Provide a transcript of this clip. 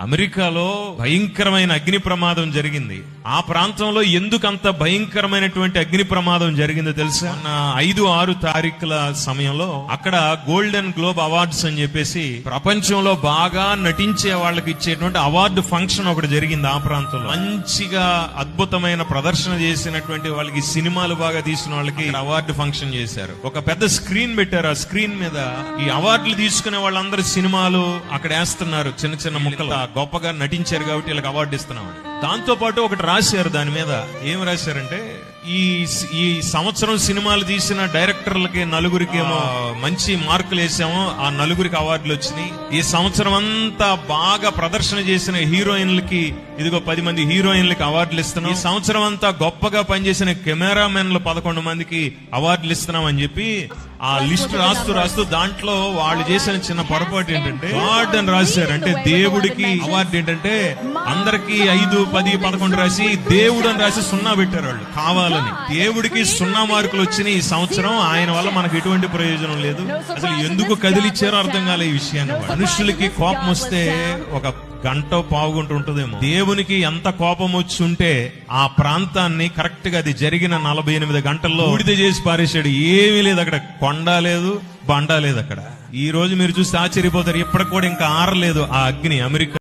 అమెరికాలో భయంకరమైన అగ్ని ప్రమాదం జరిగింది. ఆ ప్రాంతంలో ఎందుకంత భయంకరమైనటువంటి అగ్ని ప్రమాదం జరిగిందో తెలుసా? 5-6 తారీఖుల సమయంలో అక్కడ గోల్డెన్ గ్లోబ్ అవార్డ్స్ అని చెప్పేసి ప్రపంచంలో బాగా నటించే వాళ్ళకి ఇచ్చేటువంటి అవార్డు ఫంక్షన్ ఒకటి జరిగింది. ఆ ప్రాంతంలో మంచిగా అద్భుతమైన ప్రదర్శన చేసినటువంటి వాళ్ళకి, సినిమాలు బాగా తీసిన వాళ్ళకి అవార్డు ఫంక్షన్ చేశారు. ఒక పెద్ద స్క్రీన్ పెట్టారు. ఆ స్క్రీన్ మీద ఈ అవార్డులు తీసుకునే వాళ్ళందరూ సినిమాలు అక్కడ వేస్తున్నారు. చిన్న చిన్న ముక్కలు గొప్పగా నటించారు కాబట్టి వీళ్ళకి అవార్డు ఇస్తున్నాం. దాంతో పాటు ఒకటి రాశారు. దాని మీద ఏం రాశారంటే, ఈ సంవత్సరం సినిమాలు తీసిన డైరెక్టర్లకి 4గురికి ఏమో మంచి మార్కులు వేసాము, ఆ 4గురికి అవార్డులు వచ్చినాయి. ఈ సంవత్సరం అంతా బాగా ప్రదర్శన చేసిన హీరోయిన్లకి ఇదిగో 10 మంది హీరోయిన్లకి అవార్డులు ఇస్తున్నాం. ఈ సంవత్సరం అంతా గొప్పగా పనిచేసిన కెమెరామెన్లు 11 మందికి అవార్డులు ఇస్తున్నాం అని చెప్పి ఆ లిస్ట్ రాస్తూ దాంట్లో వాళ్ళు చేసిన చిన్న పొరపాటు ఏంటంటే, అవార్డు అని రాశారు. అంటే దేవుడికి అవార్డు ఏంటంటే అందరికి 5, 10, 11 రాసి దేవుడు అని రాసి 0 పెట్టారు వాళ్ళు కావాలని. దేవుడికి 0 మార్కులు వచ్చినాయి ఈ సంవత్సరం. ఆయన వల్ల మనకు ఎటువంటి ప్రయోజనం లేదు. అసలు ఎందుకు కదిలిచ్చారో అర్థం కాలే ఈ విషయాన్ని. మనుషులకి కోపం వస్తే ఒక గంట పావుగంట ఉంటుందేమో. దేవునికి ఎంత కోపం వచ్చి ఉంటే ఆ ప్రాంతాన్ని కరెక్ట్ గా అది జరిగిన 48 గంటల్లో బూడిద చేసి పారేశాడు. ఏమీ లేదు అక్కడ, కొండ లేదు, బండ లేదు అక్కడ. ఈ రోజు మీరు చూస్తే ఆశ్చర్యపోతారు, ఇప్పటికి కూడా ఇంకా ఆరలేదు ఆ అగ్ని అమెరికా